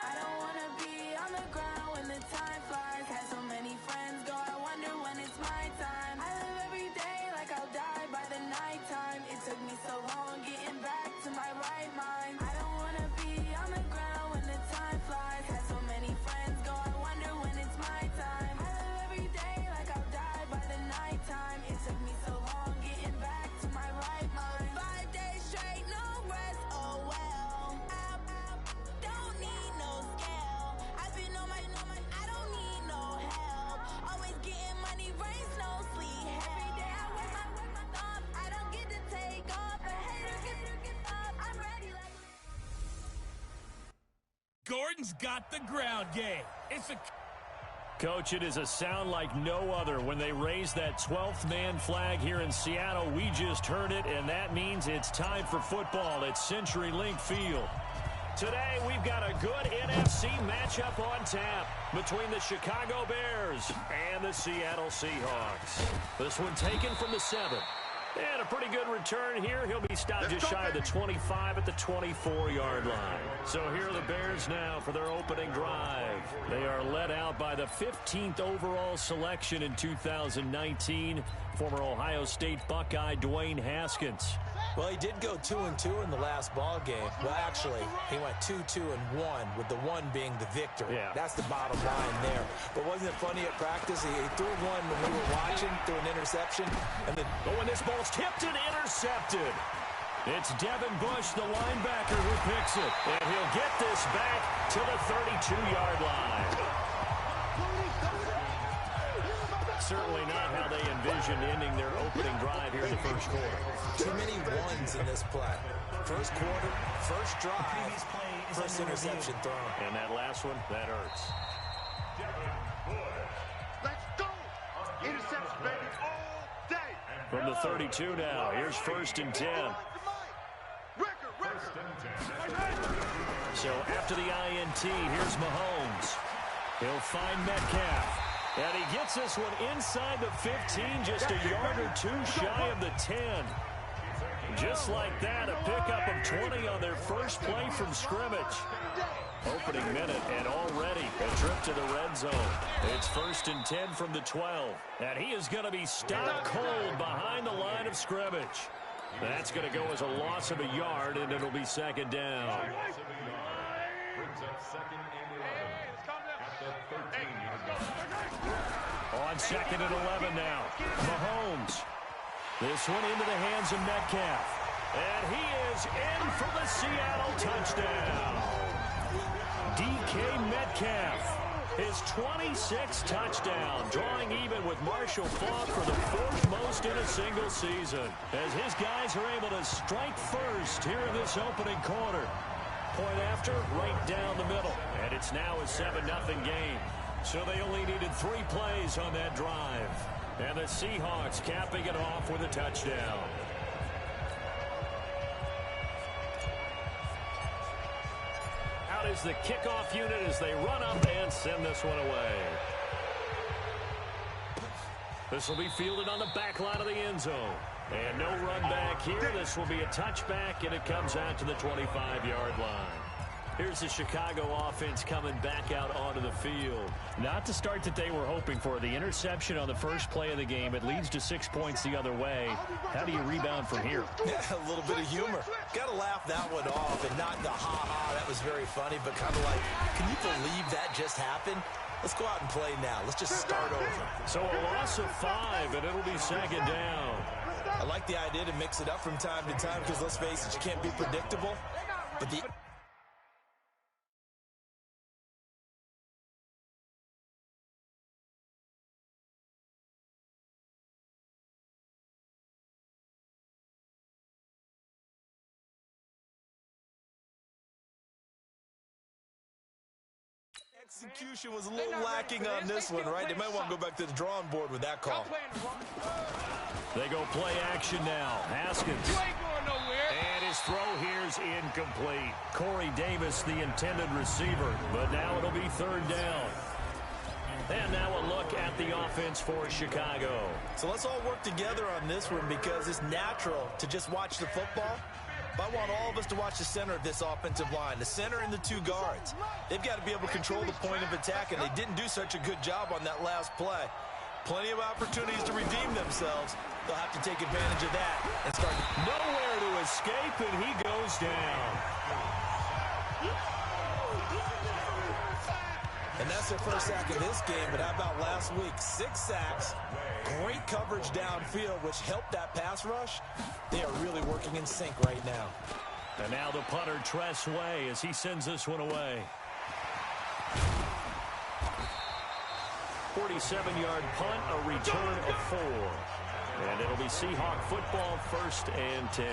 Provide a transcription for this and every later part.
I don't wanna be on the ground when the time flies. Had so many friends go, I wonder when it's my time. I live every day like I'll die by the nighttime. It took me so long getting back to my right mind. I don't wanna be on the ground when the time flies. Had so many friends go, I wonder when it's my time. I live every day like I'll die by the nighttime. It took me so long getting back to my right mind. 5 days straight, no rest, oh well. I don't need no scale. I've been on my, I don't need no help. Always getting money, rains, no sleep. Every day I work my thumb. I don't get to take off. A hater get up. I'm ready like. Gordon's got the ground game. It's a... Coach, it is a sound like no other when they raise that 12th man flag here in Seattle. We just heard it, and that means it's time for football at CenturyLink Field. Today, we've got a good NFC matchup on tap between the Chicago Bears and the Seattle Seahawks. This one taken from the 7. And a pretty good return here. He'll be stopped just shy of the 25 at the 24-yard line. So here are the Bears now for their opening drive. They are led out by the 15th overall selection in 2019, former Ohio State Buckeye Dwayne Haskins. Well, he did go 2-2 in the last ball game. Well, actually, he went 2-2-1, with the 1 being the victory. Yeah. That's the bottom line there. But wasn't it funny at practice? He threw one when we were watching, threw an interception. And then, when this ball's tipped and intercepted. It's Devin Bush, the linebacker, who picks it. And he'll get this back to the 32-yard line. Certainly not how they envisioned ending their opening drive here in the first quarter. Too many ones in this play. First quarter, first drive, first interception thrown. And that last one, that hurts. Let's go! Interception, baby, all day! From the 32 now, here's 1st and 10. So after the INT, here's Mahomes. He'll find Metcalf. And he gets this one inside the 15, just a yard or two shy of the 10. Just like that, a pickup of 20 on their first play from scrimmage. Opening minute, and already a trip to the red zone. It's 1st and 10 from the 12. And he is going to be stopped cold behind the line of scrimmage. That's going to go as a loss of a yard, and it'll be 2nd down. On 2nd and 11 now. Mahomes. This one into the hands of Metcalf. And he is in for the Seattle touchdown. DK Metcalf. His 26th touchdown, drawing even with Marshall Faulk for the 4th most in a single season. As his guys are able to strike first here in this opening quarter. Point after, right down the middle. And it's now a 7-0 game. So they only needed 3 plays on that drive. And the Seahawks capping it off with a touchdown. Out is the kickoff unit as they run up and send this one away. This will be fielded on the back line of the end zone. And no run back here. This will be a touchback, and it comes out to the 25-yard line. Here's the Chicago offense coming back out onto the field. Not the start that they were hoping for. The interception on the first play of the game. It leads to 6 points the other way. How do you rebound from here? Yeah, a little bit of humor. Got to laugh that one off, and not the ha-ha, that was very funny, but kind of like, can you believe that just happened? Let's go out and play now. Let's just start over. So a loss of 5, and it'll be 2nd down. I like the idea to mix it up from time to time because, let's face it, you can't be predictable. But the... execution was a little lacking on this one, right? They might want to go back to the drawing board with that call. They go play action now. Haskins. And his throw here's incomplete. Corey Davis, the intended receiver. But now it'll be 3rd down. And now a look at the offense for Chicago. So let's all work together on this one because it's natural to just watch the football But I want all of us to watch the center of this offensive line, the center and the two guards. They've got to be able to control the point of attack, and they didn't do such a good job on that last play. Plenty of opportunities to redeem themselves. They'll have to take advantage of that and start. Nowhere to escape, and he goes down. And that's their first sack of this game, but how about last week? 6 sacks, great coverage downfield, which helped that pass rush. They are really working in sync right now. And now the punter, Tress Way, as he sends this one away. 47-yard punt, a return of 4. And it'll be Seahawk football, 1st and 10.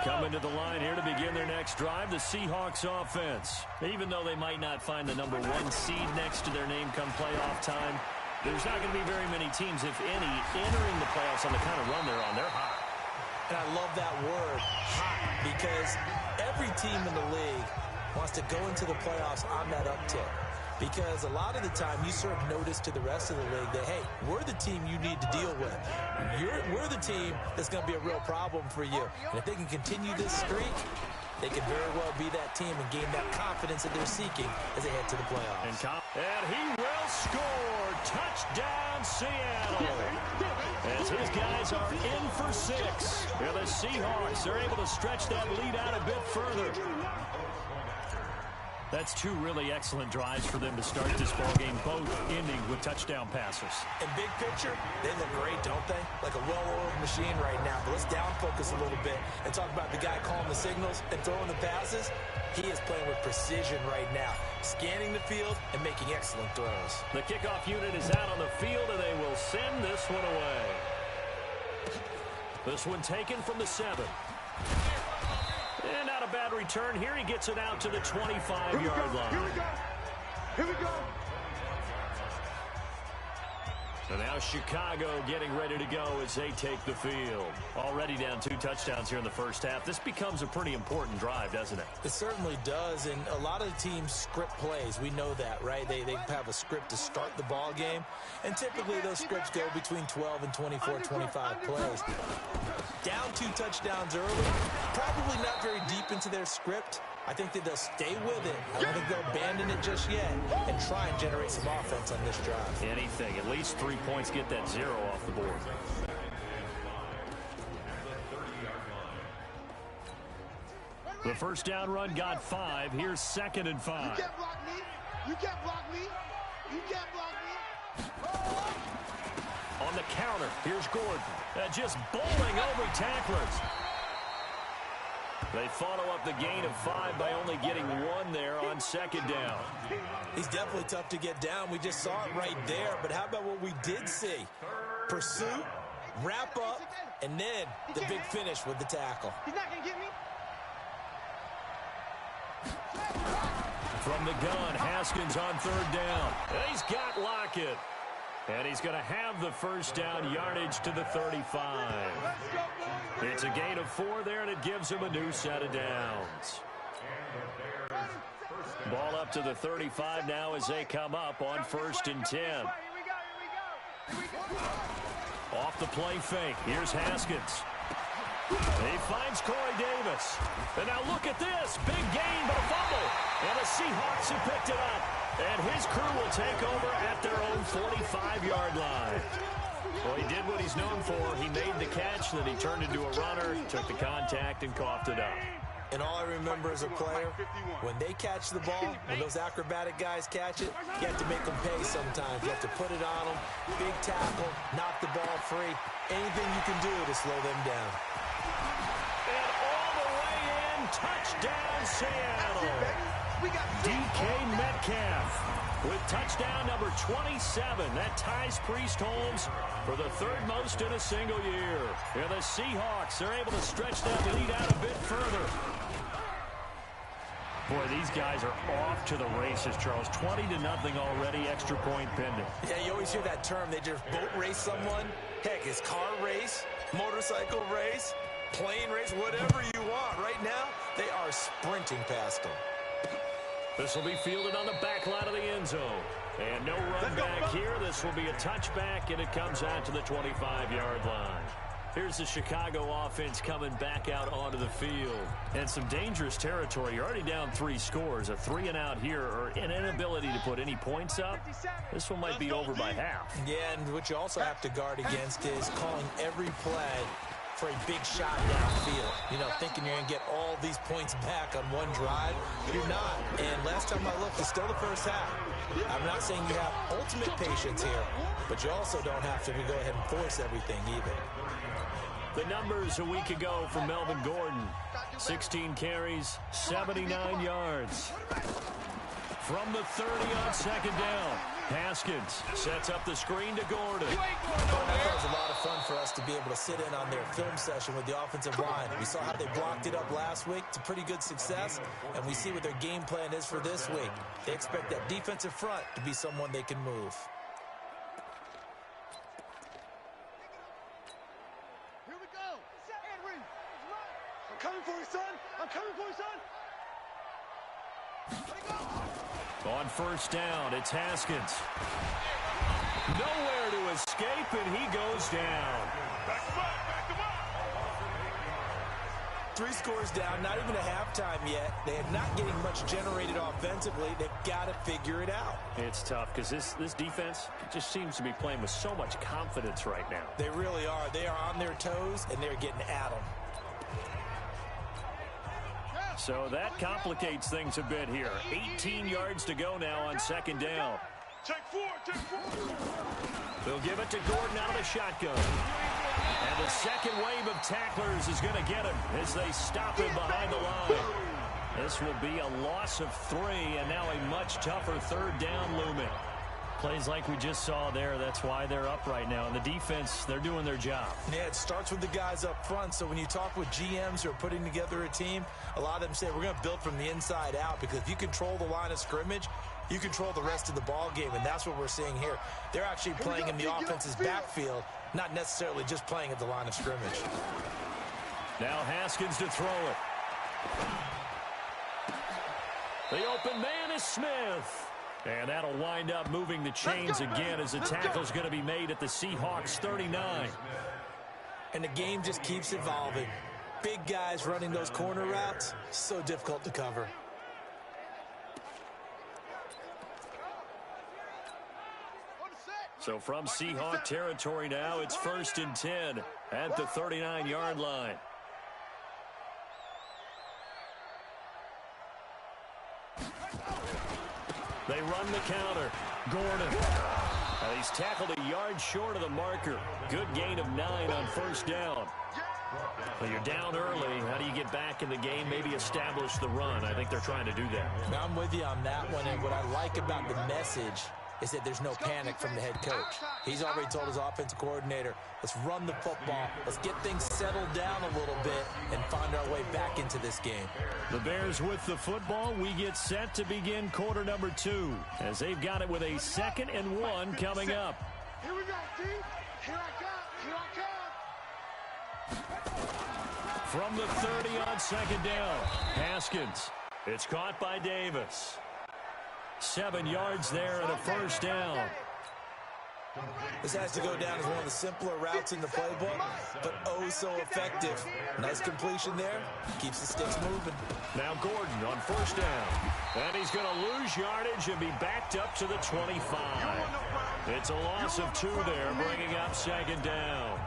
Coming to the line here to begin their next drive, the Seahawks offense. Even though they might not find the number 1 seed next to their name come playoff time, there's not going to be very many teams, if any, entering the playoffs on the kind of run they're on. They're hot. And I love that word, hot, because every team in the league wants to go into the playoffs on that uptick. Because a lot of the time you serve notice to the rest of the league that, hey, we're the team you need to deal with. We're the team that's going to be a real problem for you. And if they can continue this streak, they could very well be that team and gain that confidence that they're seeking as they head to the playoffs. And he will score. Touchdown, Seattle. As his guys are in for 6. And the Seahawks are able to stretch that lead out a bit further. That's 2 really excellent drives for them to start this ballgame, both ending with touchdown passes. And big picture, they look great, don't they? Like a well-oiled machine right now. But let's down focus a little bit and talk about the guy calling the signals and throwing the passes. He is playing with precision right now, scanning the field and making excellent throws. The kickoff unit is out on the field, and they will send this one away. This one taken from the 7. And not a bad return here. He gets it out to the 25-yard line. Here we go. Here we go. So now Chicago getting ready to go as they take the field. Already down 2 touchdowns here in the first half. This becomes a pretty important drive, doesn't it? It certainly does, and a lot of teams script plays. We know that, right? They have a script to start the ball game, and typically those scripts go between 12 and 24, 25 plays. Down 2 touchdowns early, probably not very deep into their script. I think that they'll stay with it. I don't think they'll abandon it just yet and try and generate some offense on this drive. Anything. At least 3 points, get that 0 off the board. The first down run got 5. Here's 2nd and 5. You can't block me. You can't block me. You can't block me. On the counter, here's Gordon. Just bowling over tacklers. They follow up the gain of 5 by only getting 1 there on 2nd down. He's definitely tough to get down. We just saw it right there. But how about what we did see? Pursuit, wrap up, and then the big finish with the tackle. He's not going to get me. From the gun, Haskins on 3rd down. He's got Lockett. And he's going to have the first down, yardage to the 35. It's a gain of 4 there, and it gives him a new set of downs. Ball up to the 35 now as they come up on 1st and 10. Off the play fake. Here's Haskins. He finds Corey Davis. And now look at this. Big gain, but a fumble. And the Seahawks have picked it up. And his crew will take over at their own 45-yard line. Well, he did what he's known for. He made the catch, then he turned into a runner, took the contact, and coughed it up. And all I remember as a player, when they catch the ball, when those acrobatic guys catch it, you have to make them pay sometimes. You have to put it on them, big tackle, knock the ball free. Anything you can do to slow them down. And all the way in, touchdown Seattle. DK Metcalf with touchdown number 27. That ties Priest Holmes for the 3rd most in a single year. And the Seahawks are able to stretch that lead out a bit further. Boy, these guys are off to the races, Charles. 20-0 already, extra point pending. Yeah, you always hear that term. They just boat race someone. Heck, it's car race, motorcycle race, plane race, whatever you want. Right now, they are sprinting past them. This will be fielded on the back line of the end zone. And no run back here. This will be a touchback, and it comes out to the 25-yard line. Here's the Chicago offense coming back out onto the field. And some dangerous territory. You're already down 3 scores. A 3-and-out here or an inability to put any points up. This one might be over by half. Yeah, and what you also have to guard against is calling every play for a big shot downfield. You know, thinking you're going to get all these points back on one drive. You're not. And last time I looked, it's still the first half. I'm not saying you have ultimate patience here, but you also don't have to go ahead and force everything either. The numbers a week ago from Melvin Gordon. 16 carries, 79 yards. From the 30 on second down, Haskins sets up the screen to Gordon. I thought it was a lot of fun for us to be able to sit in on their film session with the offensive line. We saw how they blocked it up last week to pretty good success, and we see what their game plan is for this week. They expect that defensive front to be someone they can move. Here we go. I'm coming for you, son. I'm coming for you, son. On first down, it's Haskins. Nowhere to escape, and he goes down. Back him up, back him up. 3 scores down, not even a halftime yet. They are not getting much generated offensively. They've got to figure it out. It's tough because this defense just seems to be playing with so much confidence right now. They really are. They are on their toes, and they're getting at them. So that complicates things a bit here. 18 yards to go now on second down. Take 4, take 4. They'll give it to Gordon out of the shotgun. And the second wave of tacklers is going to get him as they stop him behind the line. This will be a loss of 3, and now a much tougher third down looming. Plays like we just saw there, that's why they're up right now. And the defense, they're doing their job. Yeah, it starts with the guys up front. So when you talk with GMs who are putting together a team, a lot of them say we're going to build from the inside out, because if you control the line of scrimmage, you control the rest of the ball game, and that's what we're seeing here. They're actually playing in the offense's backfield, not necessarily just playing at the line of scrimmage. Now Haskins to throw it. The open man is Smith. And that'll wind up moving the chains again as the tackle's going to be made at the Seahawks 39. And the game just keeps evolving. Big guys running those corner routes, so difficult to cover. So from Seahawk territory now, it's 1st and 10 at the 39-yard line. They run the counter. Gordon. And he's tackled a yard short of the marker. Good gain of 9 on first down. Well, you're down early. How do you get back in the game? Maybe establish the run. I think they're trying to do that. Now, I'm with you on that one, and what I like about the message is that there's no panic from the head coach. He's already told his offensive coordinator, let's run the football, let's get things settled down a little bit and find our way back into this game. The Bears with the football. We get set to begin quarter number 2 as they've got it with a 2nd and 1 coming up. Here we go, D. Here I come. Here I come. From the 30 on second down, Haskins. It's caught by Davis. 7 yards there and a first down. This has to go down as one of the simpler routes in the playbook, but oh so effective. Nice completion there. Keeps the sticks moving. Now Gordon on first down. And he's going to lose yardage and be backed up to the 25. It's a loss of 2 there, bringing up second down.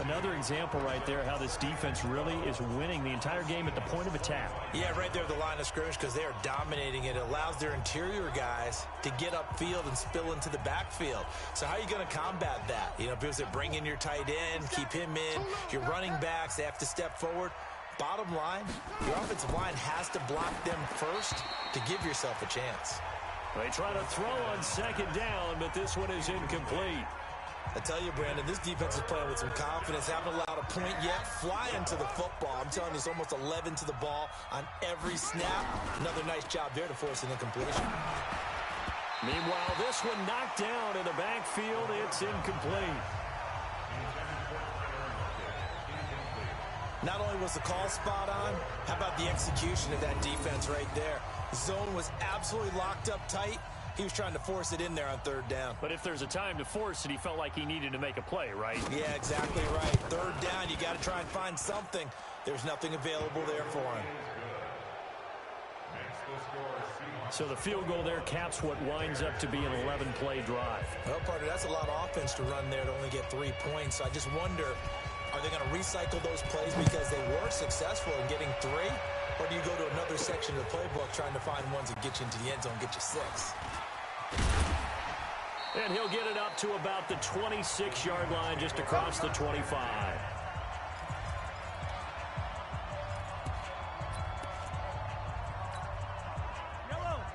Another example right there how this defense really is winning the entire game at the point of attack. Yeah, right there at the line of scrimmage, because they are dominating it. It allows their interior guys to get upfield and spill into the backfield. So how are you going to combat that? You know, people say bring in your tight end, keep him in. Your running backs, they have to step forward. Bottom line, your offensive line has to block them first to give yourself a chance. They try to throw on second down, but this one is incomplete. I tell you, Brandon, this defense is playing with some confidence. Haven't allowed a point yet. Flying to the football. I'm telling you, it's almost 11 to the ball on every snap. Another nice job there to force an incompletion. Meanwhile, this one knocked down in the backfield. It's incomplete. Not only was the call spot on, how about the execution of that defense right there? The zone was absolutely locked up tight. He was trying to force it in there on third down. But if there's a time to force it, he felt like he needed to make a play, right? Yeah, exactly right. Third down, you got to try and find something. There's nothing available there for him. So the field goal there caps what winds up to be an 11-play drive. Well, partner, that's a lot of offense to run there to only get 3 points. So I just wonder, are they going to recycle those plays because they were successful in getting 3? Or do you go to another section of the playbook trying to find ones that get you into the end zone, get you 6? And he'll get it up to about the 26-yard line, just across the 25.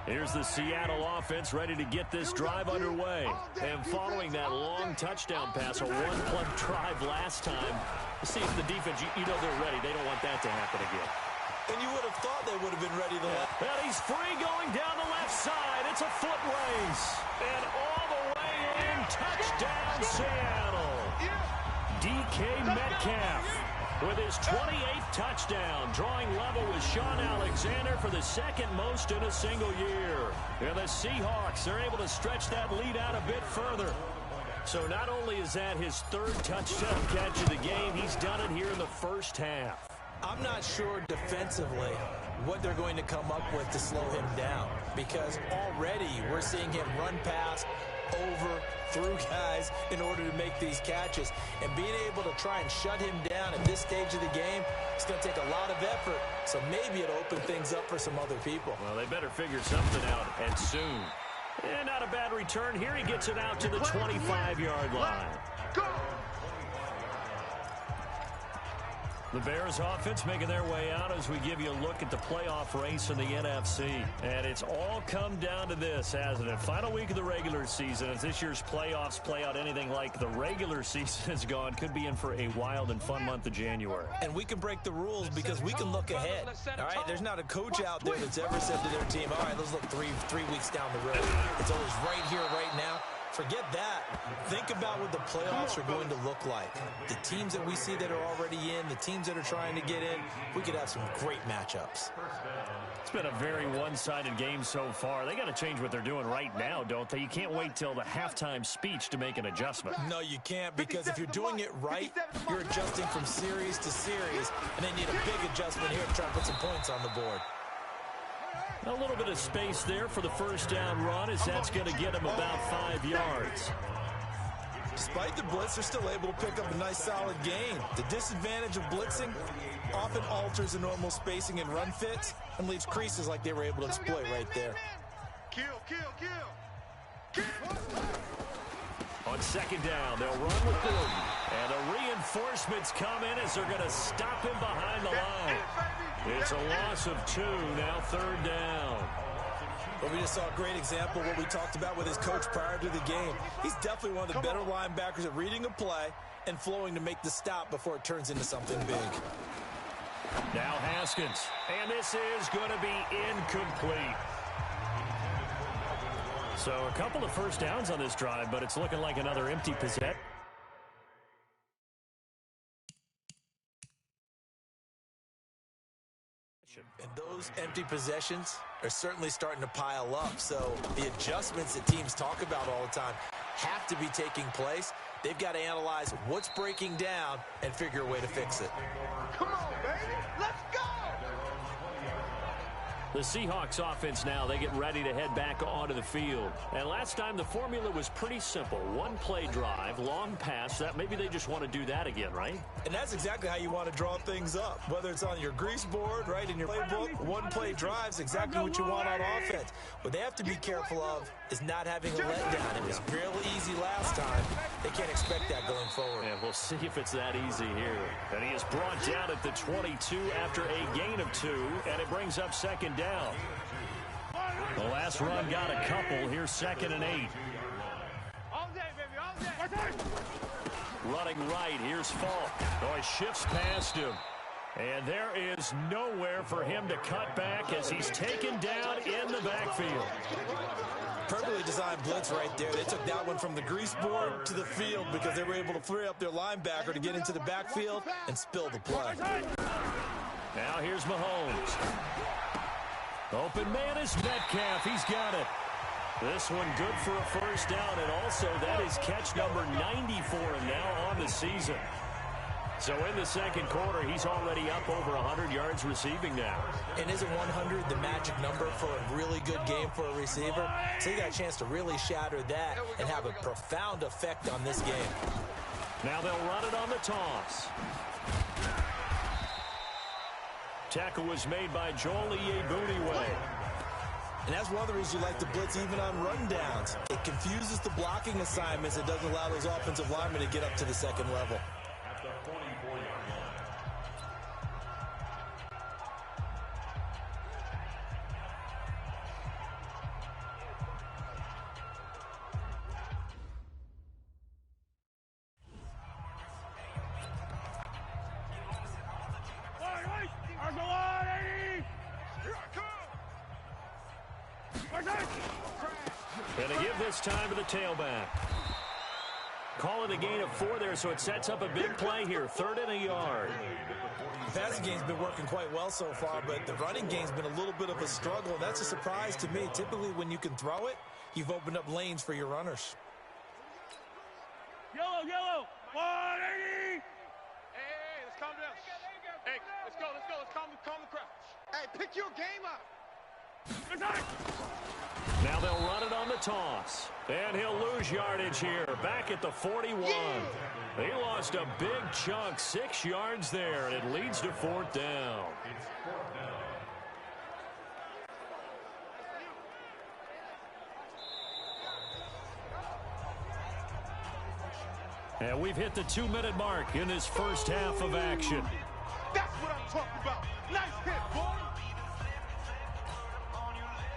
Here's the Seattle offense ready to get this drive underway. And following that long touchdown pass, a one-play drive last time, see if the defense, you know they're ready. They don't want that to happen again. And you would have thought they would have been ready to let. And he's free going down the left side. It's a foot race. And all the way in, touchdown Seattle. DK Metcalf with his 28th touchdown, drawing level with Sean Alexander for the second most in a single year. And the Seahawks are able to stretch that lead out a bit further. So not only is that his third touchdown catch of the game, he's done it here in the first half. I'm not sure defensively what they're going to come up with to slow him down, because already we're seeing him run past, over, through guys in order to make these catches. And being able to try and shut him down at this stage of the game, it's going to take a lot of effort. So maybe it'll open things up for some other people. Well, they better figure something out, and soon. And not a bad return. Here he gets it out to the 25-yard line. Go! The Bears offense making their way out as we give you a look at the playoff race in the NFC. And it's all come down to this, hasn't it? Final week of the regular season. As this year's playoffs play out anything like the regular season has gone, could be in for a wild and fun month of January. And we can break the rules because we can look ahead. All right, there's not a coach out there that's ever said to their team, all right, let's look three weeks down the road. It's always right here, right now. Forget that. Think about what the playoffs are going to look like. The teams that we see that are already in, the teams that are trying to get in, we could have some great matchups. It's been a very one-sided game so far. They got to change what they're doing right now, don't they? You can't wait till the halftime speech to make an adjustment. No, you can't, because if you're doing it right, you're adjusting from series to series, and they need a big adjustment here to try and put some points on the board. A little bit of space there for the first down run, as that's going to get him about 5 yards. Despite the blitz, they're still able to pick up a nice solid gain. The disadvantage of blitzing often alters the normal spacing and run fits and leaves creases like they were able to exploit right there. Kill, kill, kill. On second down, they'll run with Gordon. And the reinforcements come in as they're going to stop him behind the line. It's a loss of 2, now third down. But we just saw a great example of what we talked about with his coach prior to the game. He's definitely one of the better linebackers at reading a play and flowing to make the stop before it turns into something big. Now Haskins, and this is going to be incomplete. So a couple of first downs on this drive, but it's looking like another empty possession. And those empty possessions are certainly starting to pile up. So the adjustments that teams talk about all the time have to be taking place. They've got to analyze what's breaking down and figure a way to fix it. Come on, baby. Let's go. The Seahawks offense now, they get ready to head back onto the field. And last time the formula was pretty simple. One-play drive, long pass. That maybe they just want to do that again, right? And that's exactly how you want to draw things up. Whether it's on your grease board, right, in your playbook, one-play drive's exactly what you want on offense. What they have to be careful of is not having a letdown. It was real easy last time. They can't expect that going forward. And we'll see if it's that easy here. And he is brought down at the 22 after a gain of 2, and it brings up second down. The last run got a couple. Here's 2nd and 8. All day, baby, all day. Running right, here's Falk. Oh, he shifts past him. And there is nowhere for him to cut back as he's taken down in the backfield. Perfectly designed blitz right there. They took that one from the grease board to the field because they were able to free up their linebacker to get into the backfield and spill the play. Now here's Mahomes. Open man is Metcalf. He's got it. This one good for a first down, and also that is catch number 94 now on the season. So in the second quarter, he's already up over 100 yards receiving now. And isn't 100 the magic number for a really good game for a receiver? So he got a chance to really shatter that and have a profound effect on this game. Now they'll run it on the toss. Tackle was made by Joel Iyiegbuniwe. And that's one of the reasons you like to blitz even on rundowns. It confuses the blocking assignments. It doesn't allow those offensive linemen to get up to the second level. And they give this time to the tailback. Call it a gain of 4 there, so it sets up a big play here. 3rd and a yard. The passing game's been working quite well so far, but the running game's been a little bit of a struggle, and that's a surprise to me. Typically, when you can throw it, you've opened up lanes for your runners. Yellow, 180! Hey, let's calm down. Hey, let's go, let's calm the crowd. Hey, pick your game up. Now they'll run it on the toss. And he'll lose yardage here. Back at the 41. He lost a big chunk, 6 yards there, and it leads to 4th down. And we've hit the 2-minute mark in this first half of action. That's what I'm talking about. Nice hit, boy.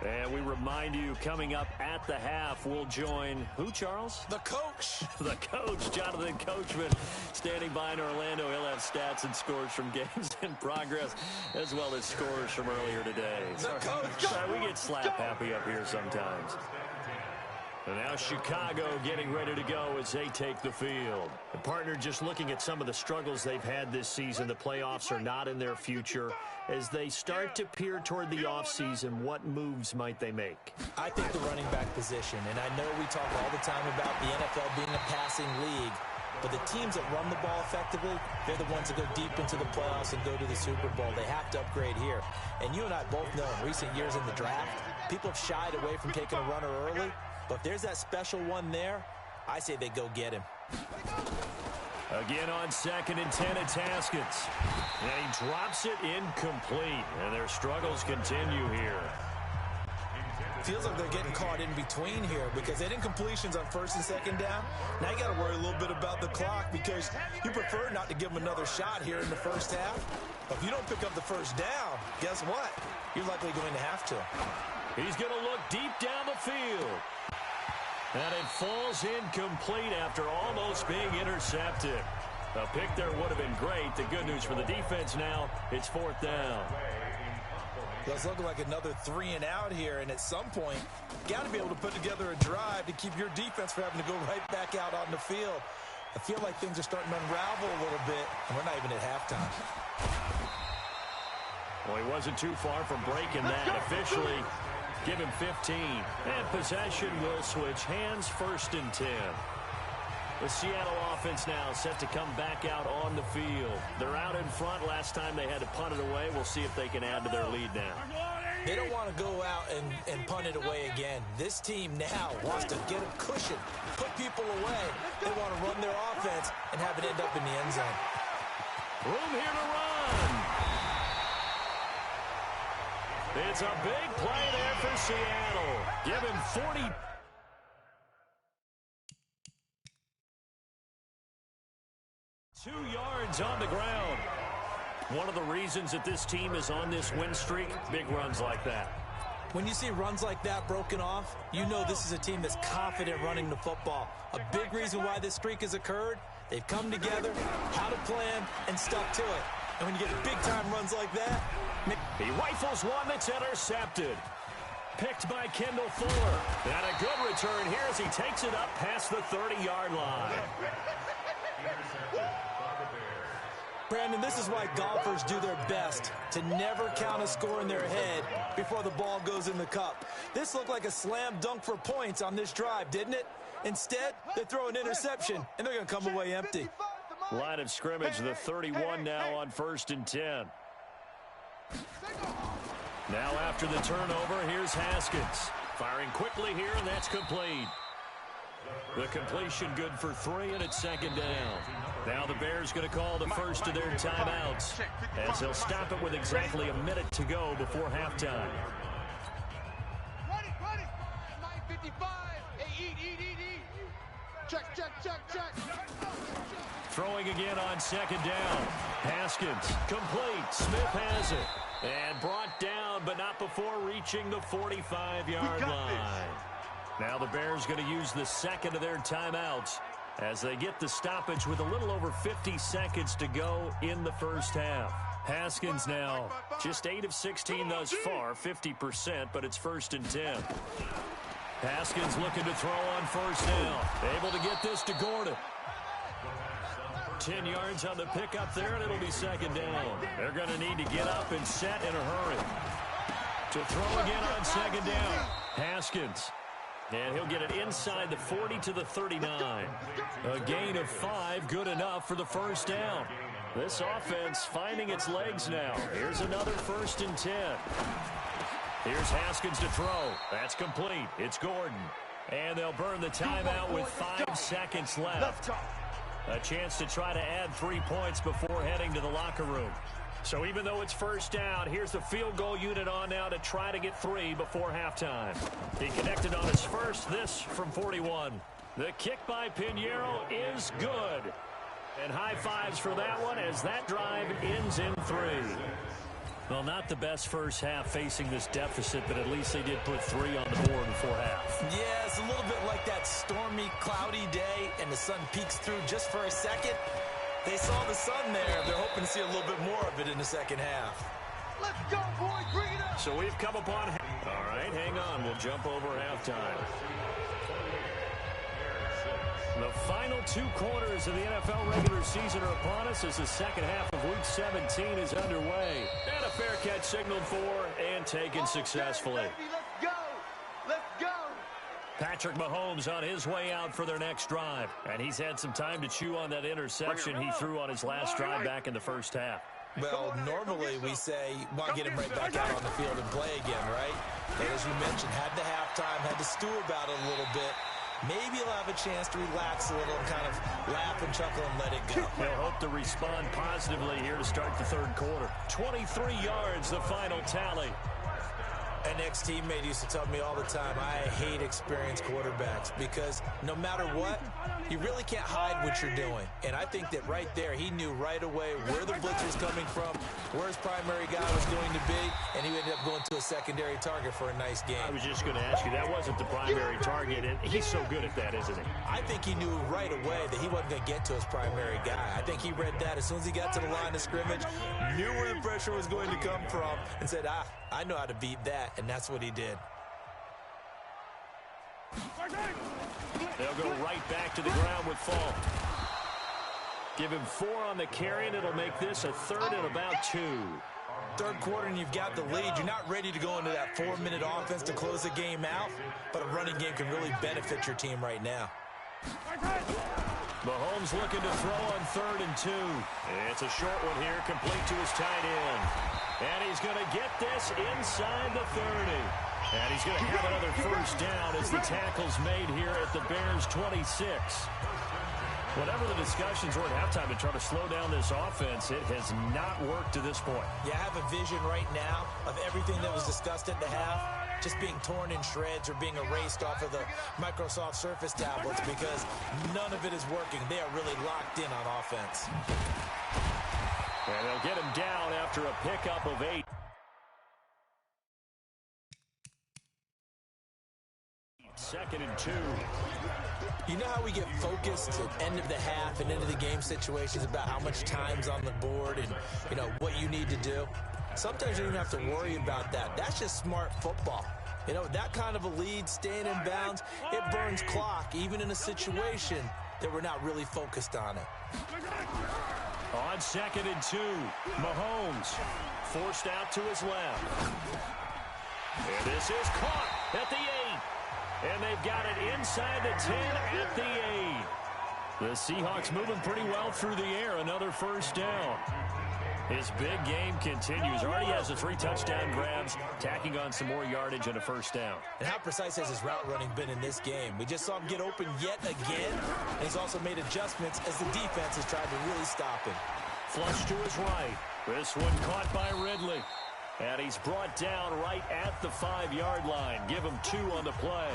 And we remind you, coming up at the half, we'll join who, Charles? The coach. The coach, Jonathan Coachman, standing by in Orlando. He'll have stats and scores from games in progress, as well as scores from earlier today. The coach. We get slap happy up here sometimes. And now Chicago getting ready to go as they take the field. The partner, just looking at some of the struggles they've had this season, the playoffs are not in their future. As they start to peer toward the offseason, what moves might they make? I think the running back position, and I know we talk all the time about the NFL being a passing league, but the teams that run the ball effectively, they're the ones that go deep into the playoffs and go to the Super Bowl. They have to upgrade here. And you and I both know in recent years in the draft, people have shied away from taking a runner early. But if there's that special one there, I say they go get him. Again on 2nd and 10 at Taskins. And he drops it incomplete. And their struggles continue here. Feels like they're getting caught in between here because they didn't completions on 1st and 2nd down. Now you got to worry a little bit about the clock because you prefer not to give them another shot here in the first half. But if you don't pick up the first down, guess what? You're likely going to have to. He's going to look deep down the field. And it falls incomplete after almost being intercepted. A pick there would have been great. The good news for the defense now, it's 4th down. It's looking like another 3 and out here, and at some point, got to be able to put together a drive to keep your defense from having to go right back out on the field. I feel like things are starting to unravel a little bit, and we're not even at halftime. Well, he wasn't too far from breaking that. Officially, give him 15. And possession will switch hands, 1st and 10. The Seattle offense now set to come back out on the field. They're out in front. Last time they had to punt it away. We'll see if they can add to their lead now. They don't want to go out and punt it away again. This team now wants to get a cushion, put people away. They want to run their offense and have it end up in the end zone. Room here to run. It's a big play there for Seattle. Give him 40. Two yards on the ground. One of the reasons that this team is on this win streak, big runs like that. When you see runs like that broken off, you know this is a team that's confident running the football. A big reason why this streak has occurred, they've come together, had a plan, and stuck to it. And when you get big-time runs like that, he rifles one that's intercepted. Picked by Kendall Fuller. And a good return here as he takes it up past the 30-yard line. Brandon, this is why golfers do their best to never count a score in their head before the ball goes in the cup. This looked like a slam dunk for points on this drive, didn't it? Instead, they throw an interception, and they're going to come away empty. Line of scrimmage, the 31 now on 1st and 10. Now after the turnover, here's Haskins. Firing quickly here, and that's complete. The completion good for 3, and it's 2nd down. Now the Bears going to call the first of their timeouts, as they'll stop it with exactly a minute to go before halftime. Ready. 9:55. Hey, eat. Check. Throwing again on 2nd down. Haskins, complete. Smith has it. And brought down, but not before reaching the 45-yard line. Now the Bears going to use the second of their timeouts as they get the stoppage with a little over 50 seconds to go in the first half. Haskins now just 8 of 16 thus far, 50%, but it's 1st and 10. Haskins looking to throw on 1st down. Able to get this to Gordon. 10 yards on the pickup there, and it'll be 2nd down. They're going to need to get up and set in a hurry. To throw again on 2nd down. Haskins. And he'll get it inside the 40 to the 39. A gain of 5, good enough for the 1st down. This offense finding its legs now. Here's another 1st and 10. Here's Haskins to throw. That's complete. It's Gordon. And they'll burn the timeout with 5 seconds left. A chance to try to add 3 points before heading to the locker room. So even though it's 1st down, here's the field goal unit on now to try to get 3 before halftime. He connected on his first, this from 41. The kick by Pinheiro is good. And high fives for that one as that drive ends in 3. Well, not the best first half facing this deficit, but at least they did put 3 on the board before half. Yeah, it's a little bit like that stormy, cloudy day, and the sun peeks through just for a second. They saw the sun there. They're hoping to see a little bit more of it in the second half. Let's go, boys. Bring it up. So we've come upon... All right, hang on. We'll jump over halftime. The final 2 quarters of the NFL regular season are upon us as the second half of Week 17 is underway. And a fair catch signaled for and taken successfully. Let's go. Patrick Mahomes on his way out for their next drive. And he's had some time to chew on that interception he threw on his last drive back in the first half. Well, normally we say, want to get him right back out on the field and play again, right? But as you mentioned, had the halftime, had to stew about it a little bit. Maybe he'll have a chance to relax a little and kind of laugh and chuckle and let it go. He'll hope to respond positively here to start the third quarter. 23 yards, the final tally. An ex-teammate used to tell me all the time, I hate experienced quarterbacks because no matter what, you really can't hide what you're doing. And I think that right there, he knew right away where the blitz was coming from, where his primary guy was going to be, and he ended up going to a secondary target for a nice game. I was just going to ask you, that wasn't the primary target, and he's so good at that, isn't he? I think he knew right away that he wasn't going to get to his primary guy. I think he read that as soon as he got to the line of scrimmage, knew where the pressure was going to come from, and said, I know how to beat that, and that's what he did. They'll go right back to the ground with Falk. Give him 4 on the carry, and it'll make this a 3rd and about 2. Third quarter, and you've got the lead. You're not ready to go into that 4-minute offense to close the game out, but a running game can really benefit your team right now. Mahomes looking to throw on 3rd and 2. It's a short one here, complete to his tight end. And he's going to get this inside the 30. And he's going to have another first down as the tackle's made here at the Bears' 26. Whatever the discussions were at halftime to try to slow down this offense, it has not worked to this point. Yeah, I have a vision right now of everything that was discussed at the half just being torn in shreds or being erased off of the Microsoft Surface tablets because none of it is working. They are really locked in on offense. And they'll get him down after a pickup of 8. Second and 2. You know how we get focused at end of the half and into the game situations about how much time's on the board and, you know, what you need to do? Sometimes you don't even have to worry about that. That's just smart football. You know, that kind of a lead, staying in bounds, it burns clock, even in a situation that we're not really focused on it. On 2nd and 2, Mahomes forced out to his left. And this is caught at the 8. And they've got it inside the 10 at the 8. The Seahawks moving pretty well through the air. Another first down. His big game continues. Already has the 3 touchdown grabs, tacking on some more yardage and a first down. And how precise has his route running been in this game? We just saw him get open yet again. And he's also made adjustments as the defense has tried to really stop him. Flush to his right. This one caught by Ridley. And he's brought down right at the 5-yard line. Give him 2 on the play.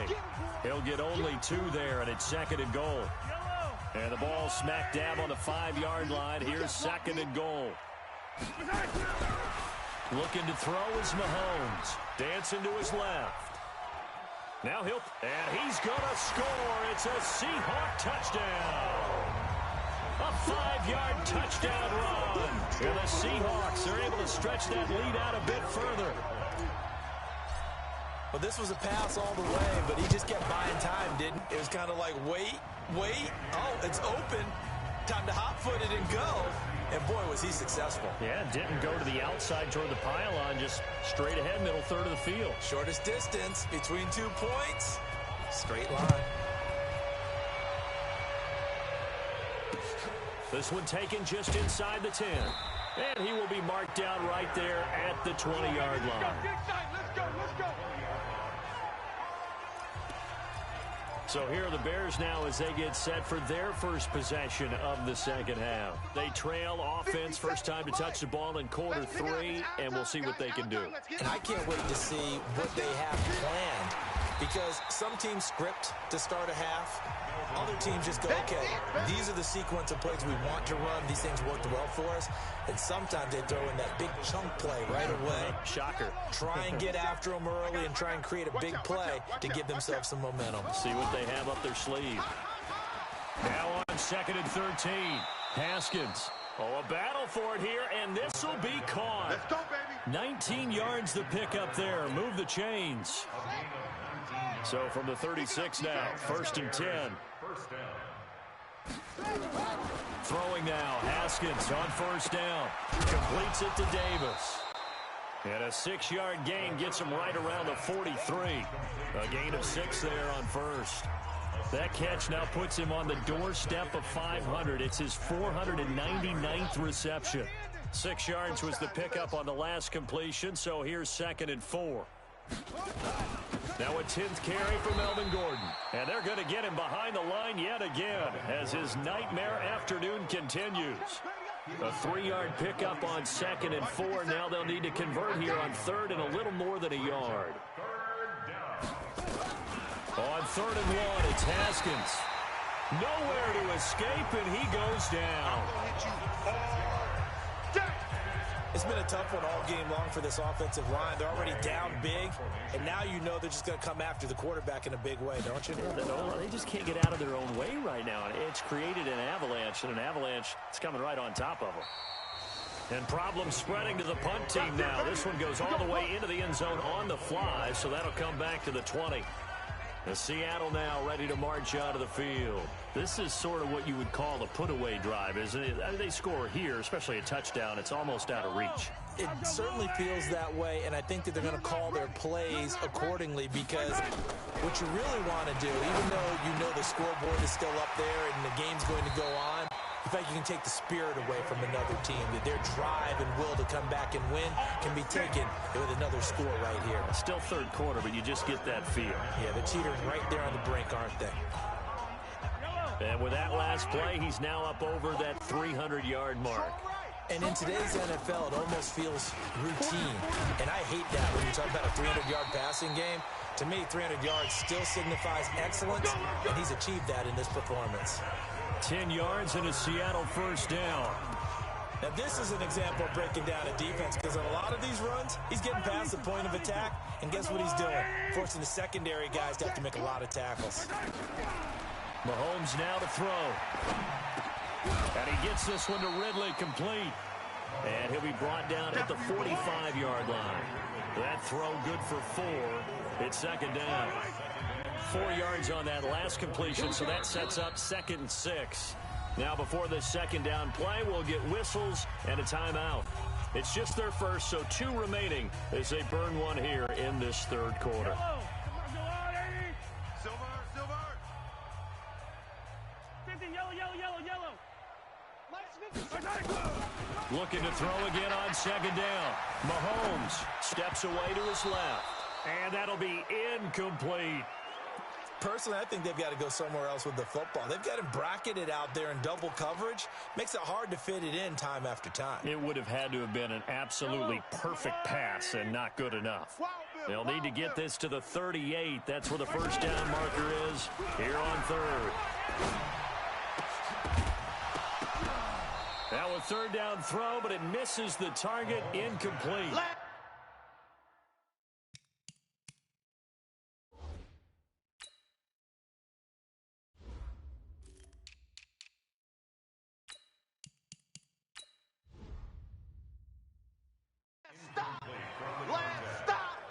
He'll get only 2 there, and it's 2nd and goal. And the ball smack dab on the 5-yard line. Here's 2nd and goal. Looking to throw is Mahomes. Dancing to his left. Now and he's going to score. It's a Seahawk touchdown. A 5-yard touchdown run. And the Seahawks are able to stretch that lead out a bit further. Well, this was a pass all the way, but he just kept buying time, didn't he? It was kind of like, wait. Oh, it's open. Time to hot-foot it and go. And, boy, was he successful. Yeah, didn't go to the outside toward the pylon, just straight ahead, middle third of the field. Shortest distance between 2 points. Straight line. This one taken just inside the 10. And he will be marked down right there at the 20-yard line. Let's go. So here are the Bears now as they get set for their first possession of the second half. They trail offense, first time to touch the ball in quarter 3, and we'll see what they can do. And I can't wait to see what they have planned, because some teams script to start a half. Other teams just go, okay, these are the sequence of plays we want to run. These things worked well for us. And sometimes they throw in that big chunk play right away. Shocker. Try and get after them early and try and create a big play to give themselves some momentum. See what they have up their sleeve. Now on 2nd and 13. Haskins. Oh, a battle for it here, and this will be caught. Let's go, baby. 19 yards to pick up there. Move the chains. So from the 36 now, 1st and 10. Throwing now, Haskins on 1st down. Completes it to Davis. And a 6-yard gain gets him right around the 43. A gain of 6 there on 1st. That catch now puts him on the doorstep of 500. It's his 499th reception. 6 yards was the pickup on the last completion, so here's 2nd and 4. Now a 10th carry for Melvin Gordon. And they're going to get him behind the line yet again as his nightmare afternoon continues. A 3-yard pickup on 2nd and 4. Now they'll need to convert here on 3rd and a little more than a yard. On 3rd and 1, it's Haskins. Nowhere to escape, and he goes down. It's been a tough one all game long for this offensive line. They're already down big, and now you know they're just going to come after the quarterback in a big way, don't you? They just can't get out of their own way right now. It's created an avalanche, and an avalanche is coming right on top of them. And problems spreading to the punt team now. This one goes all the way into the end zone on the fly, so that'll come back to the 20. The Seattle now ready to march out of the field. This is sort of what you would call a put-away drive, isn't it? I mean, they score here, especially a touchdown. It's almost out of reach. It certainly feels that way, and I think that they're going to call their plays accordingly, because what you really want to do, even though you know the scoreboard is still up there and the game's going to go on, in fact, you can take the spirit away from another team. That their drive and will to come back and win can be taken with another score right here. Still 3rd quarter, but you just get that feel. Yeah, they're teetering right there on the brink, aren't they? And with that last play, he's now up over that 300-yard mark. And in today's NFL, it almost feels routine. And I hate that when you talk about a 300-yard passing game. To me, 300 yards still signifies excellence, and he's achieved that in this performance. 10 yards and a Seattle 1st down. Now, this is an example of breaking down a defense, because on a lot of these runs, he's getting past the point of attack, and guess what he's doing? Forcing the secondary guys to have to make a lot of tackles. Mahomes now to throw. And he gets this one to Ridley complete. And he'll be brought down at the 45-yard line. That throw good for 4. It's 2nd down. 4 yards on that last completion, so that sets up 2nd and 6. Now before the second down play, we'll get whistles and a timeout. It's just their first, so 2 remaining as they burn one here in this third quarter. Looking to throw again on second down. Mahomes steps away to his left. And that'll be incomplete. Personally, I think they've got to go somewhere else with the football. They've got him bracketed out there in double coverage. Makes it hard to fit it in time after time. It would have had to have been an absolutely perfect pass and not good enough. They'll need to get this to the 38. That's where the first down marker is here on third. Now a third down throw, but it misses the target. Incomplete.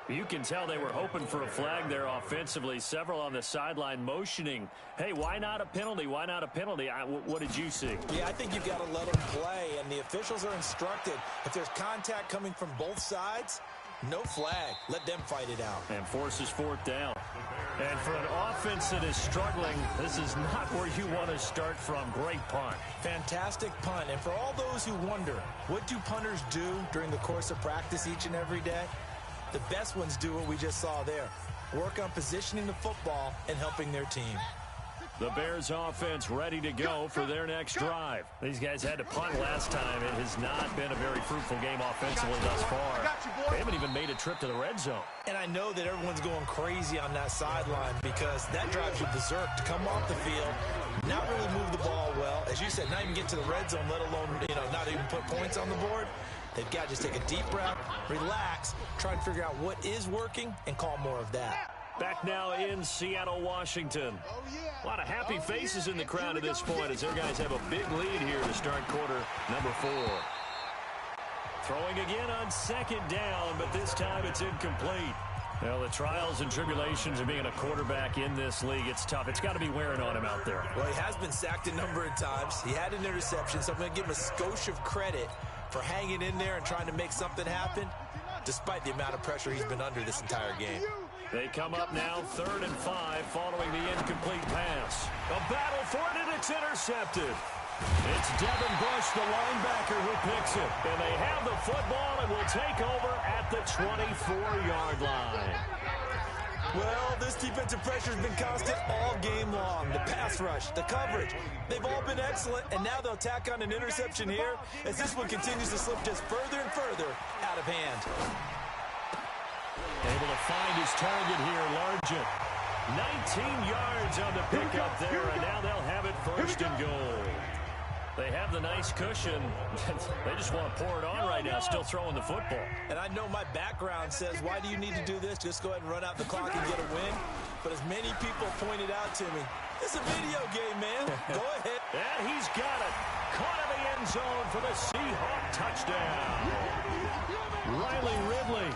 You can tell they were hoping for a flag there offensively. Several on the sideline motioning, hey, why not a penalty? Why not a penalty? What did you see? Yeah, I think you've got to let them play, and the officials are instructed. If there's contact coming from both sides, no flag. Let them fight it out. And forces fourth down. And for an offense that is struggling, this is not where you want to start from. Great punt. Fantastic punt. And for all those who wonder, what do punters do during the course of practice each and every day? The best ones do what we just saw there. Work on positioning the football and helping their team. The Bears offense ready to go for their next drive. These guys had to punt last time. It has not been a very fruitful game offensively thus far. They haven't even made a trip to the red zone. And I know that everyone's going crazy on that sideline because that drives you berserk to come off the field, not really move the ball well. As you said, not even get to the red zone, let alone, not even put points on the board. They've got to just take a deep breath, relax, try and figure out what is working, and call more of that. Back now in Seattle, Washington. A lot of happy faces in the crowd at this point as their guys have a big lead here to start quarter number 4. Throwing again on second down, but this time it's incomplete. Well, the trials and tribulations of being a quarterback in this league, it's tough. It's got to be wearing on him out there. Well, he has been sacked a number of times. He had an interception, so I'm going to give him a skosh of credit for hanging in there and trying to make something happen, despite the amount of pressure he's been under this entire game. They come up now 3rd and 5 following the incomplete pass. A battle for it, and it's intercepted. It's Devin Bush, the linebacker, who picks it. And they have the football and will take over at the 24-yard line. Well, this defensive pressure has been constant all game long. The pass rush, the coverage, they've all been excellent, and now they'll tack on an interception here as this one continues to slip just further and further out of hand. Able to find his target here, Largent. 19 yards on the pickup there, and now they'll have it 1st and goal. They have the nice cushion. They just want to pour it on right now, still throwing the football. And I know my background says, why do you need to do this? Just go ahead and run out the clock and get a win. But as many people pointed out to me, it's a video game, man. Go ahead. And he's got it. Caught in the end zone for the Seahawk touchdown. Riley Ridley,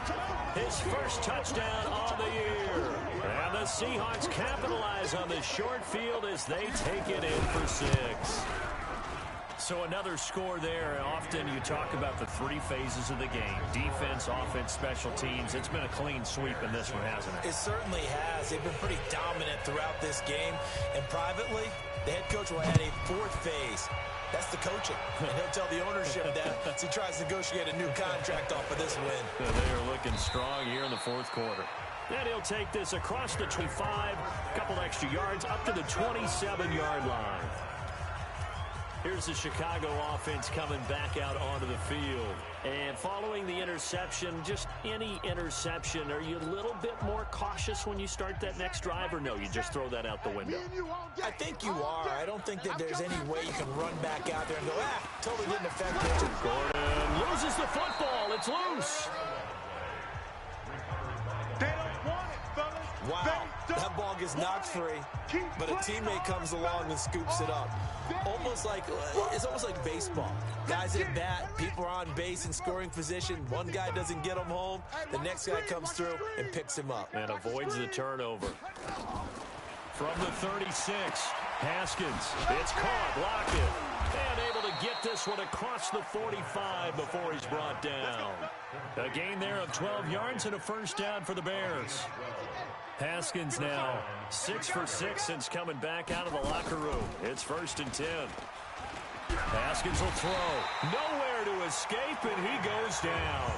his first touchdown on the year. And the Seahawks capitalize on the short field as they take it in for 6. So another score there. Often you talk about the 3 phases of the game. Defense, offense, special teams. It's been a clean sweep in this one, hasn't it? It certainly has. They've been pretty dominant throughout this game. And privately, the head coach will add a 4th phase. That's the coaching. And he'll tell the ownership that as he tries to negotiate a new contract off of this win. They are looking strong here in the 4th quarter. Then he'll take this across the 25, a couple extra yards, up to the 27-yard line. Here's the Chicago offense coming back out onto the field. And following the interception, just any interception, are you a little bit more cautious when you start that next drive, or no, you just throw that out the window? I think you are. I don't think that there's any way you can run back out there and go, totally didn't affect it. Gordon loses the football. It's loose. Wow, that ball gets knocked free, but a teammate comes along and scoops it up. It's almost like baseball. Guys at bat, people are on base in scoring position. One guy doesn't get him home. The next guy comes through and picks him up. And avoids the turnover. From the 36, Haskins. It's caught. Lockett. And able to get this one across the 45 before he's brought down. A gain there of 12 yards and a first down for the Bears. Haskins now 6 for 6 since coming back out of the locker room. It's 1st and 10. Haskins will throw. Nowhere to escape, and he goes down.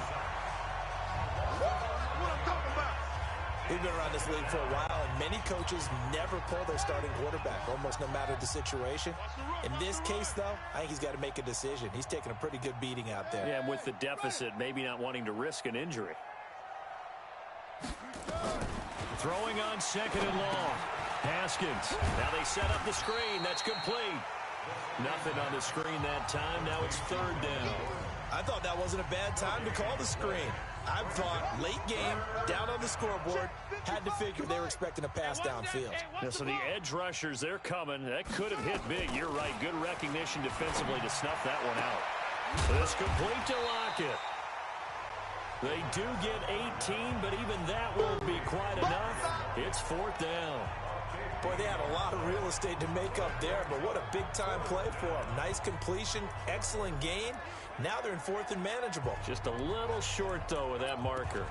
We've been around this league for a while, and many coaches never pull their starting quarterback, almost no matter the situation. In this case, though, I think he's got to make a decision. He's taking a pretty good beating out there. Yeah, and with the deficit, maybe not wanting to risk an injury. Throwing on 2nd and long. Haskins. Now they set up the screen. That's complete. Nothing on the screen that time. Now it's 3rd down. I thought that wasn't a bad time to call the screen. I thought late game, down on the scoreboard, had to figure they were expecting a pass downfield. Yeah, so the edge rushers, they're coming. That could have hit big. You're right. Good recognition defensively to snuff that one out. This complete to Lockett. They do get 18, but even that won't be quite enough. It's 4th down. Boy, they had a lot of real estate to make up there, but what a big-time play for them. Nice completion, excellent gain. Now they're in 4th and manageable. Just a little short, though, with that marker.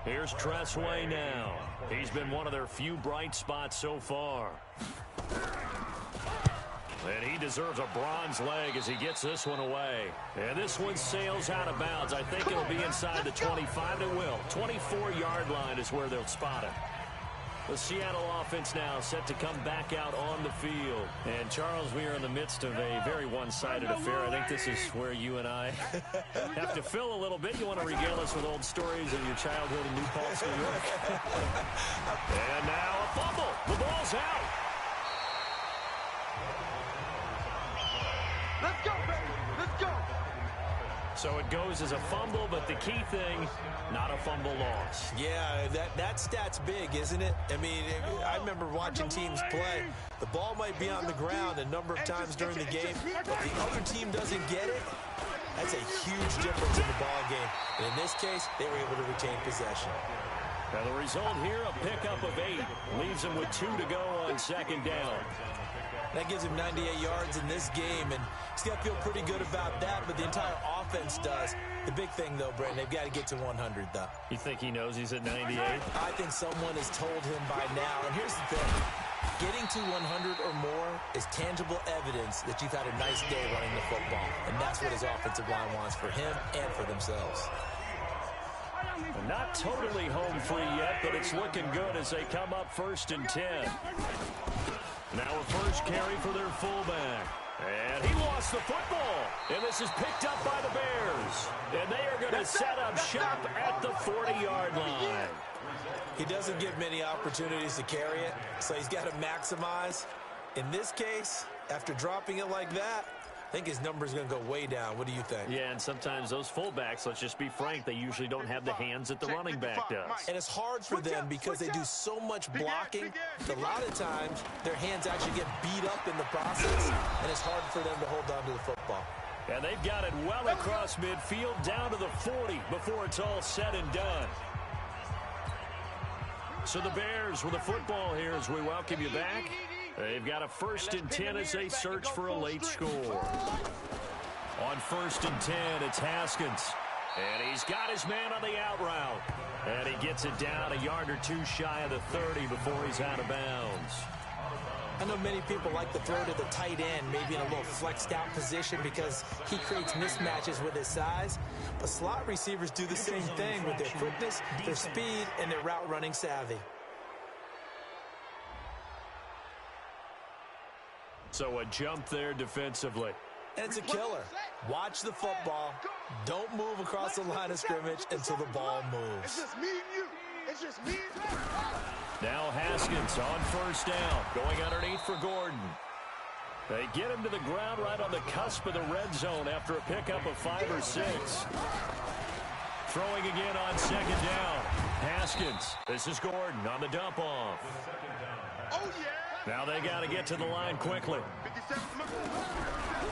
Here's Tressway now. He's been one of their few bright spots so far. And he deserves a bronze leg as he gets this one away. And this one sails out of bounds. I think it'll be inside the 25. It will. 24-yard line is where they'll spot it. The Seattle offense now set to come back out on the field. And, Charles, we are in the midst of a very one-sided affair. I think this is where you and I have to fill a little bit. You want to regale us with old stories of your childhood in New Paltz, New York? And now a fumble. The ball's out. Let's go, baby. Let's go. So it goes as a fumble, but the key thing, not a fumble loss. Yeah, that stat's big, isn't it? I mean, I remember watching teams play. The ball might be on the ground a number of times during the game, but the other team doesn't get it. That's a huge difference in the ball game. And in this case, they were able to retain possession. Now the result here, a pickup of 8. Leaves them with 2 to go on 2nd down. That gives him 98 yards in this game, and he's got to feel pretty good about that, but the entire offense does. The big thing, though, Brent, they've got to get to 100, though. You think he knows he's at 98? I think someone has told him by now, and here's the thing. Getting to 100 or more is tangible evidence that you've had a nice day running the football, and that's what his offensive line wants for him and for themselves. Not totally home free yet, but it's looking good as they come up 1st and 10. Now a first carry for their fullback. And he lost the football. And this is picked up by the Bears. And they are going to set up shop at the 40-yard line. He doesn't give many opportunities to carry it, so he's got to maximize. In this case, after dropping it like that, I think his number's going to go way down. What do you think? Yeah, and sometimes those fullbacks, let's just be frank, they usually don't have the hands that the running back does. And it's hard for them because they do so much blocking. A lot of times, their hands actually get beat up in the process, and it's hard for them to hold on to the football. And they've got it well across midfield, down to the 40 before it's all said and done. So the Bears with the football here as we welcome you back. They've got a 1st and 10 as they search for a late score. On 1st and 10, it's Haskins. And he's got his man on the out route. And he gets it down a yard or 2 shy of the 30 before he's out of bounds. I know many people like to throw to the tight end, maybe in a little flexed out position because he creates mismatches with his size. But slot receivers do the same thing with their quickness, their speed, and their route running savvy. So a jump there defensively. And it's a killer. Watch the football. Don't move across the line of scrimmage until the ball moves. It's just me and you. It's just me and you. Now Haskins on 1st down, going underneath for Gordon. They get him to the ground right on the cusp of the red zone after a pickup of 5 or 6. Throwing again on 2nd down. Haskins. This is Gordon on the dump off. Oh, yeah. Now they got to get to the line quickly.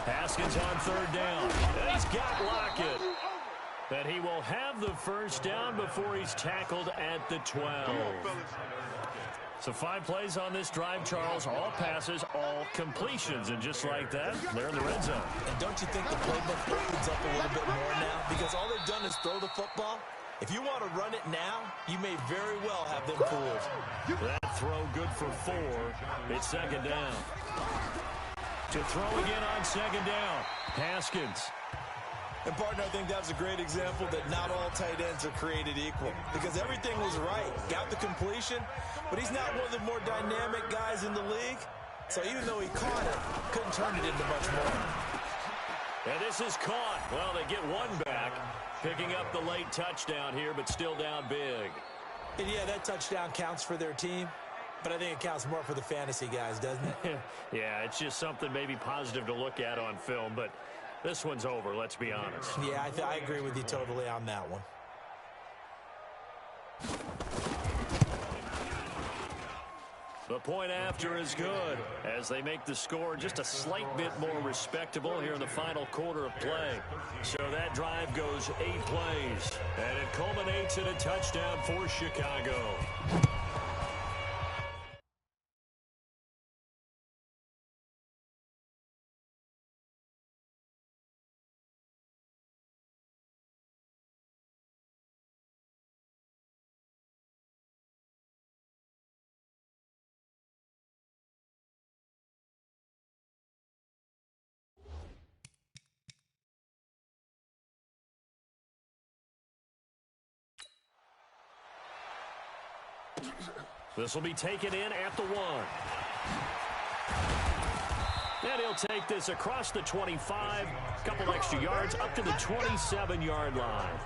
Haskins on 3rd down. And he's got Lockett. But he will have the 1st down before he's tackled at the 12. So 5 plays on this drive, Charles. All passes, all completions. And just like that, they're in the red zone. And don't you think the playbook opens up a little bit more now? Because all they've done is throw the football. If you want to run it now, you may very well have them fooled. That throw good for 4. It's second down. To throw again on second down, Haskins. And, partner, I think that's a great example that not all tight ends are created equal because everything was right. Got the completion, but he's not one of the more dynamic guys in the league. So even though he caught it, couldn't turn it into much more. And this is caught. Well, they get one back, picking up the late touchdown here, but still down big. And, yeah, that touchdown counts for their team, but I think it counts more for the fantasy guys, doesn't it? Yeah, it's just something maybe positive to look at on film, but this one's over, let's be honest. Yeah, I agree with you totally on that one. The point after is good as they make the score just a slight bit more respectable here in the final quarter of play. So that drive goes 8 plays, and it culminates in a touchdown for Chicago. This will be taken in at the 1. And he'll take this across the 25, a couple extra yards, up to the 27-yard line.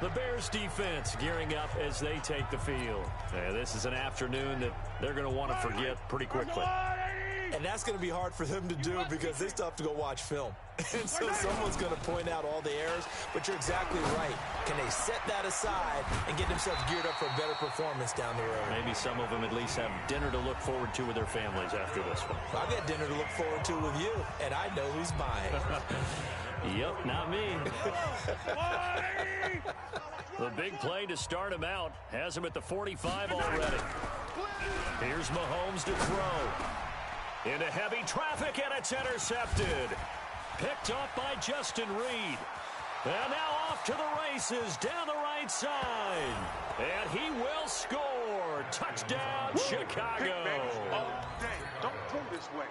The Bears defense gearing up as they take the field. And this is an afternoon that they're going to want to forget pretty quickly. And that's going to be hard for them to do because they still have to go watch film. And so someone's going to point out all the errors, but you're exactly right. Can they set that aside and get themselves geared up for a better performance down the road? Maybe some of them at least have dinner to look forward to with their families after this one. I've got dinner to look forward to with you, and I know who's buying. Yep, not me. The big play to start him out has him at the 45 already. Here's Mahomes to throw. Into heavy traffic, and it's intercepted. Picked up by Justin Reed. And now off to the races down the right side. And he will score. Touchdown, Chicago. Oh, dang. Don't pull this way.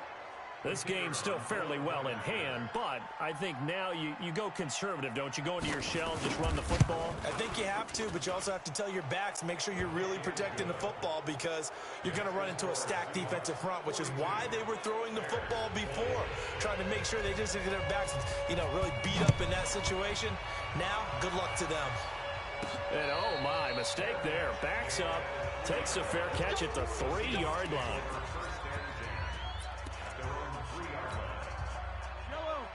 This game's still fairly well in hand, but I think now you go conservative, don't you? Go into your shell and just run the football? I think you have to, but you also have to tell your backs, make sure you're really protecting the football because you're going to run into a stacked defensive front, which is why they were throwing the football before, trying to make sure they just get their backs, really beat up in that situation. Now, good luck to them. And oh my, mistake there. Backs up, takes a fair catch at the 3-yard line.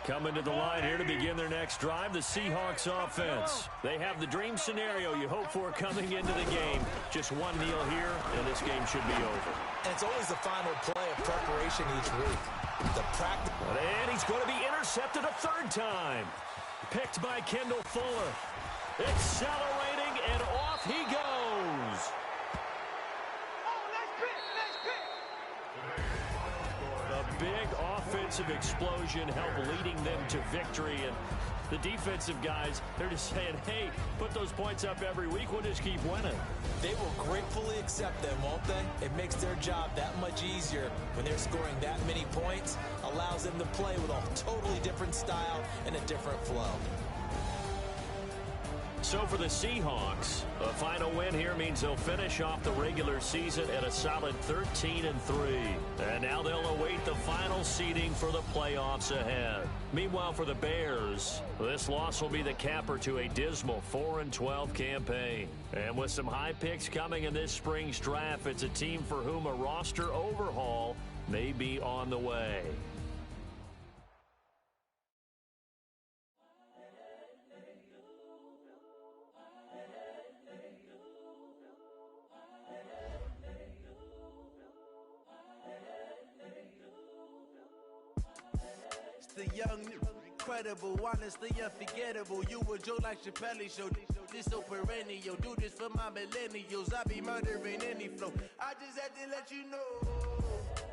Coming to the line here to begin their next drive, the Seahawks offense. They have the dream scenario you hope for coming into the game. Just one kneel here, and this game should be over. And it's always the final play of preparation each week. The practice. And he's going to be intercepted a 3rd time. Picked by Kendall Fuller. Accelerating, and off he goes. A big offensive explosion helped leading them to victory. And the defensive guys, they're just saying, hey, put those points up every week. We'll just keep winning. They will gratefully accept them, won't they? It makes their job that much easier when they're scoring that many points. Allows them to play with a totally different style and a different flow. So for the Seahawks, a final win here means they'll finish off the regular season at a solid 13-3. And now they'll await the final seeding for the playoffs ahead. Meanwhile, for the Bears, this loss will be the capper to a dismal 4-12 campaign. And with some high picks coming in this spring's draft, it's a team for whom a roster overhaul may be on the way. The young, incredible, honestly unforgettable. You were Joe like Chappelle Show. This so perennial, do this for my millennials. I be murdering any flow. I just had to let you know.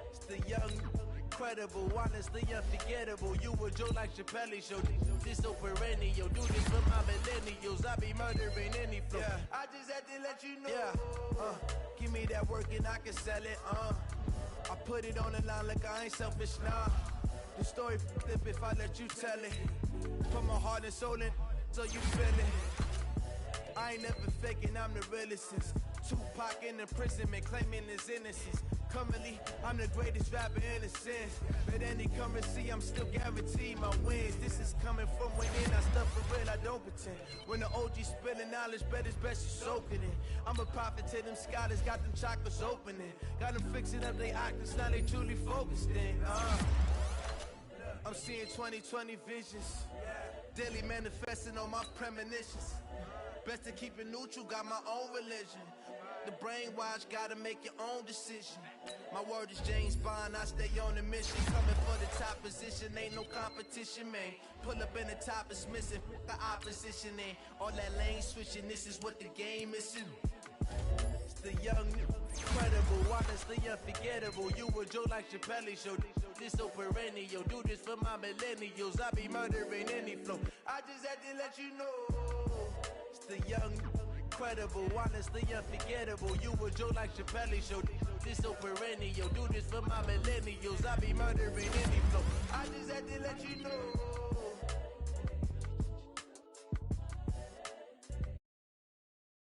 It's the young, incredible, honestly unforgettable. You a Joe like Chappelle show. This so perennial, do this for my millennials. I be murdering any flow. Yeah. I just had to let you know. Yeah. Give me that work and I can sell it. I put it on the line like I ain't selfish, nah. The story flip if I let you tell it. Put my heart and soul in, so you feel it. I ain't never faking, I'm the realest since Tupac in imprisonment, claiming his innocence. Currently, I'm the greatest rapper in a sense. But any currency, I'm still guaranteed my wins. This is coming from within, I stuff for real, I don't pretend. When the OG spilling knowledge, bet it's best you soak it in. I'm a prophet to them scholars, got them chakras opening. Got them fixing up they octaves, now they truly focused in. I'm seeing 2020 visions, daily manifesting on my premonitions. Best to keep it neutral, got my own religion. The brainwash, gotta make your own decision. My word is James Bond, I stay on a mission. Coming for the top position, ain't no competition, man. Pull up in the top, it's missing, the opposition ain't. All that lane switching, this is what the game is. It's the young, incredible, honestly unforgettable. You a Joe like Chappelle show. This so perennial, do this for my millennials. I be murdering any flow. I just had to let you know. It's the young, incredible, honestly unforgettable. You a Joe like Chappelle show. This so perennial, do this for my millennials. I be murdering any flow. I just had to let you know.